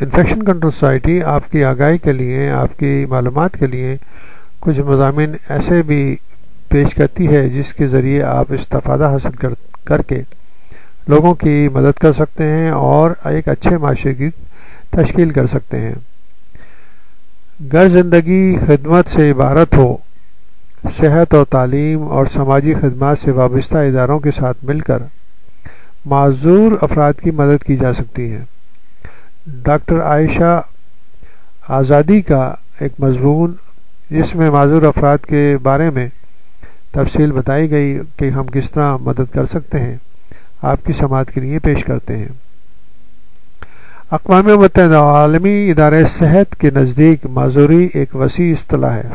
Infection control society آپ کی آگاہی کے لیے، آپ کی معلومات کے لیے کچھ مضامین ایسے بھی پیش کرتی ہے جس کے ذریعے آپ استفادہ حاصل کر کے لوگوں کی مدد کر سکتے ہیں اور ایک اچھے معاشرے کی تشکیل کر سکتے ہیں۔ گر زندگی خدمت سے عبارت ہو، صحت اور تعلیم اور سماجی خدمات سے وابستہ اداروں کے ساتھ مل کر معذور افراد کی مدد کی جا سکتی ہے۔ ڈاکٹر عائشہ آزادی کا ایک مضمون جس میں معذور افراد کے بارے میں تفصیل بتائی گئی کہ ہم کس طرح مدد کر سکتے ہیں، آپ کی سماعت کے لیے پیش کرتے ہیں۔ اقوام متحدہ عالمی ادارہ صحت کے نزدیک معذوری ایک وسیع اصطلاح ہے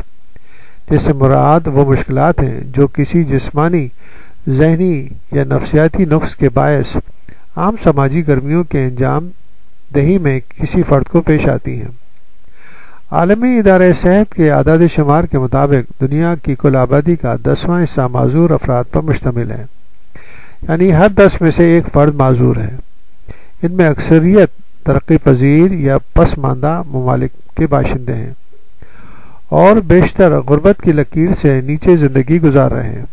جس سے مراد وہ مشکلات ہیں جو کسی جسمانی، ذہنی یا نفسیاتی نقص کے باعث عام سماجی گرمیوں کے انجام دہی میں کسی فرد کو پیش آتی ہیں۔ عالمی ادارہ صحت کے اعداد شمار کے مطابق دنیا کی کل آبادی کا 10واں حصہ معذور افراد پر مشتمل ہے، یعنی ہر 10 میں سے ایک فرد معذور ہے۔ ان میں اکثریت ترقی پذیر یا پسماندہ ممالک کے باشندے ہیں اور بیشتر غربت کی لکیر سے نیچے زندگی گزار رہے ہیں۔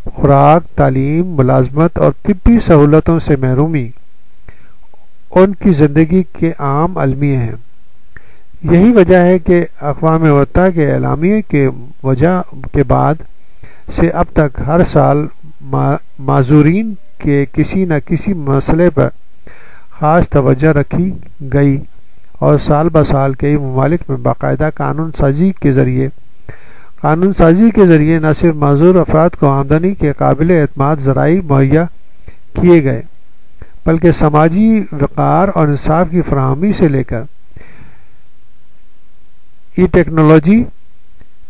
خوراک، تعلیم، ملازمت اور طبی سہولتوں سے محرومی ان کی زندگی کے عام المیہ ہیں۔ یہی وجہ ہے کہ اقوام متحدہ کے اعلامیے کے وجہ کے بعد سے اب تک ہر سال معذورین کے کسی نہ کسی مسئلے پر خاص توجہ رکھی گئی اور سال بہ سال کئی ممالک میں باقاعدہ قانون سازی کے ذریعے نہ صرف معذور افراد کو آمدنی کے قابل اعتماد ذرائع مہیا کیے گئے بلکہ سماجی وقار اور انصاف کی فراہمی سے لے کر ٹیکنالوجی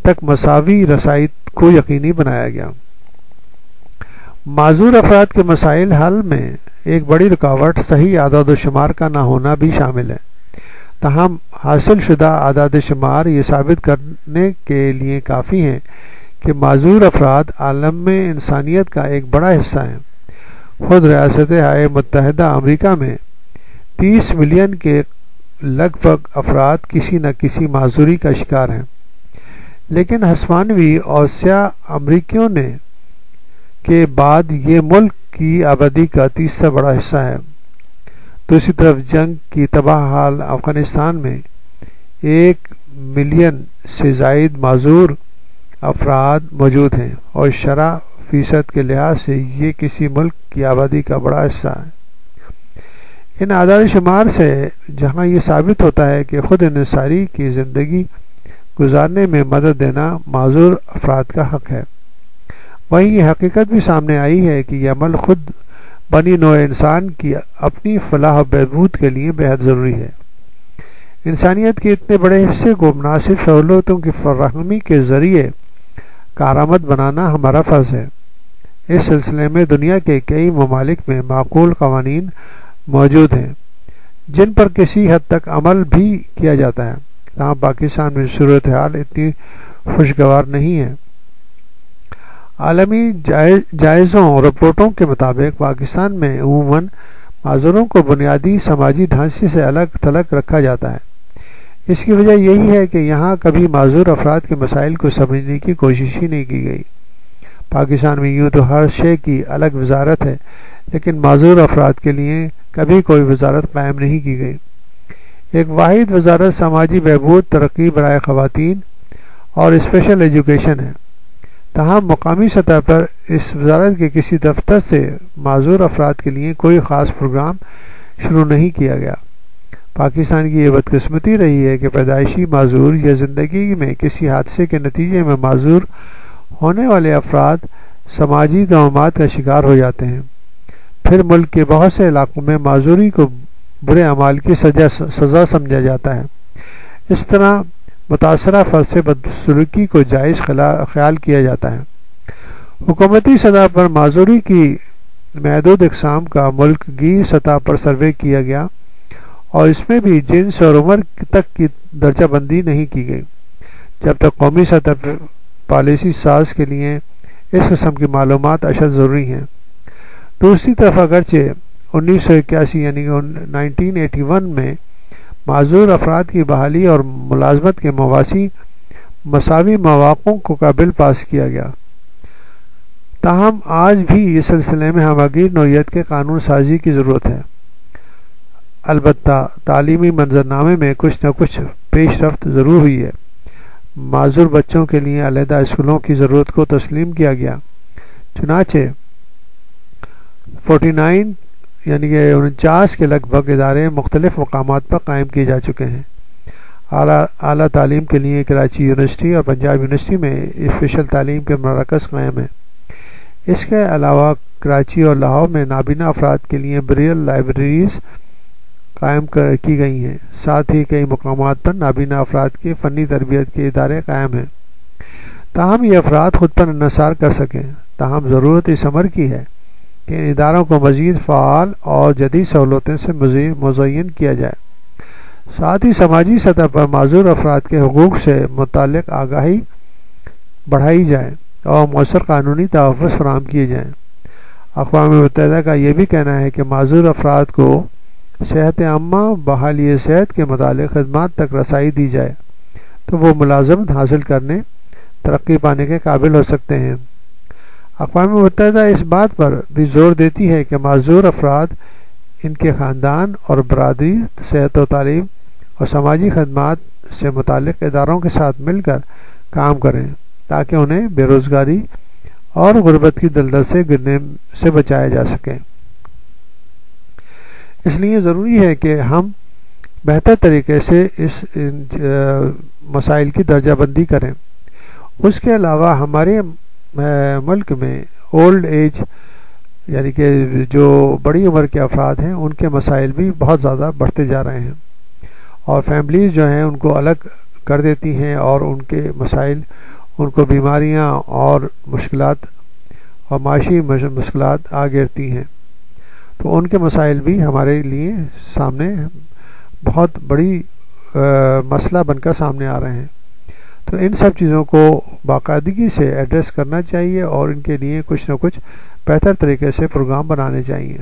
تک مساوی رسائی کو یقینی بنایا گیا۔ معذور افراد کے مسائل حل میں ایک بڑی رکاوٹ صحیح اعداد و شمار کا نہ ہونا بھی شامل ہے، تاہم حاصل شدہ اعداد و شمار یہ ثابت کرنے کے لیے کافی ہیں کہ معذور افراد عالم میں انسانیت کا ایک بڑا حصہ ہیں۔ خود ریاستہائے متحدہ امریکہ میں 30 ملین کے لگ بھگ افراد کسی نہ کسی معذوری کا شکار ہیں، لیکن ہسپانوی اور سیاہ امریکیوں نے کے بعد یہ ملک کی آبادی کا تیسرا بڑا حصہ ہے۔ دوسری طرف جنگ کی تباہ حال افغانستان میں 1 ملین سے زائد معذور افراد موجود ہیں اور شرح فیصد کے لحاظ سے یہ کسی ملک کی آبادی کا بڑا حصہ ہے۔ ان اعداد شمار سے جہاں یہ ثابت ہوتا ہے کہ خود انحصاری کی زندگی گزارنے میں مدد دینا معذور افراد کا حق ہے، وہیں یہ حقیقت بھی سامنے آئی ہے کہ یہ عمل خود بنی نوع انسان کی اپنی فلاح و بہبود کے لیے بہت ضروری ہے۔ انسانیت کے اتنے بڑے حصے کو مناسب سہولتوں کی فراہمی کے ذریعے کارآمد بنانا ہمارا فرض ہے۔ اس سلسلے میں دنیا کے کئی ممالک میں معقول قوانین موجود ہیں جن پر کسی حد تک عمل بھی کیا جاتا ہے، تاہم پاکستان میں صورتحال اتنی خوشگوار نہیں ہے۔ عالمی جائزوں اور رپورٹوں کے مطابق پاکستان میں عموماً معذوروں کو بنیادی سماجی ڈھانچے سے الگ تھلگ رکھا جاتا ہے۔ اس کی وجہ یہی ہے کہ یہاں کبھی معذور افراد کے مسائل کو سمجھنے کی کوشش ہی نہیں کی گئی۔ پاکستان میں یوں تو ہر شے کی الگ وزارت ہے، لیکن معذور افراد کے لیے کبھی کوئی وزارت قائم نہیں کی گئی۔ ایک واحد وزارت سماجی بہبود، ترقی برائے خواتین اور اسپیشل ایجوکیشن ہے، تاہم مقامی سطح پر اس وزارت کے کسی دفتر سے معذور افراد کے لیے کوئی خاص پروگرام شروع نہیں کیا گیا۔ پاکستان کی یہ بدقسمتی رہی ہے کہ پیدائشی معذور یا زندگی میں کسی حادثے کے نتیجے میں معذور ہونے والے افراد سماجی توہمات کا شکار ہو جاتے ہیں۔ پھر ملک کے بہت سے علاقوں میں معذوری کو برے اعمال کی سزا سمجھا جاتا ہے۔ اس طرح متاثرہ فرد سے بدسلوکی کو جائز خیال کیا جاتا ہے۔ حکومتی سطح پر معذوری کی محدود اقسام کا ملک گیر سطح پر سروے کیا گیا اور اس میں بھی جنس اور عمر تک کی درجہ بندی نہیں کی گئی، جب تک قومی سطح پر پالیسی ساز کے لیے اس قسم کی معلومات اشد ضروری ہیں۔ دوسری طرف اگرچہ 1981 یعنی 1981 میں معذور افراد کی بحالی اور ملازمت کے مساوی مواقع کو کا بل پاس کیا گیا، تاہم آج بھی اس سلسلے میں ہمگیر نوعیت کے قانون سازی کی ضرورت ہے۔ البتہ تعلیمی منظرنامے میں کچھ نہ کچھ پیش رفت ضرور ہوئی ہے۔ معذور بچوں کے لیے علیحدہ اسکولوں کی ضرورت کو تسلیم کیا گیا، چنانچہ 49 یعنی کہ 49 کے لگ بھگ ادارے مختلف مقامات پر قائم کیے جا چکے ہیں۔ اعلیٰ تعلیم کے لیے کراچی یونیورسٹی اور پنجاب یونیورسٹی میں اسپیشل تعلیم کے مراکز قائم ہیں۔ اس کے علاوہ کراچی اور لاہور میں نابینا افراد کے لیے بریل لائبریریز قائم کی گئی ہیں، ساتھ ہی کئی مقامات پر نابینا افراد کے فنی تربیت کے ادارے قائم ہیں تاہم یہ افراد خود پر انحصار کر سکیں۔ تاہم ضرورت اس امر کی ہے کہ ان اداروں کو مزید فعال اور جدید سہولتوں سے مزین کیا جائے، ساتھ ہی سماجی سطح پر معذور افراد کے حقوق سے متعلق آگاہی بڑھائی جائے اور مؤثر قانونی تحفظ فراہم کیے جائیں۔ اقوام متحدہ کا یہ بھی کہنا ہے کہ معذور افراد کو صحت عامہ بحالی صحت کے متعلق خدمات تک رسائی دی جائے تو وہ ملازمت حاصل کرنے، ترقی پانے کے قابل ہو سکتے ہیں۔ اقوام متحدہ اس بات پر بھی زور دیتی ہے کہ معذور افراد، ان کے خاندان اور برادری، صحت و تعلیم اور سماجی خدمات سے متعلق اداروں کے ساتھ مل کر کام کریں تاکہ انہیں بے روزگاری اور غربت کی دلدل سے گرنے سے بچایا جا سکے۔ اس لیے ضروری ہے کہ ہم بہتر طریقے سے اس مسائل کی درجہ بندی کریں۔ اس کے علاوہ ہمارے ملک میں اولڈ ایج یعنی کہ جو بڑی عمر کے افراد ہیں ان کے مسائل بھی بہت زیادہ بڑھتے جا رہے ہیں، اور فیملیز جو ہیں ان کو الگ کر دیتی ہیں اور ان کے مسائل، ان کو بیماریاں اور مشکلات اور معاشی مشکلات آ گرتی ہیں، تو ان کے مسائل بھی ہمارے لیے سامنے بہت بڑی مسئلہ بن کر سامنے آ رہے ہیں۔ تو ان سب چیزوں کو باقاعدگی سے ایڈریس کرنا چاہیے اور ان کے لیے کچھ نہ کچھ بہتر طریقے سے پروگرام بنانے چاہیے۔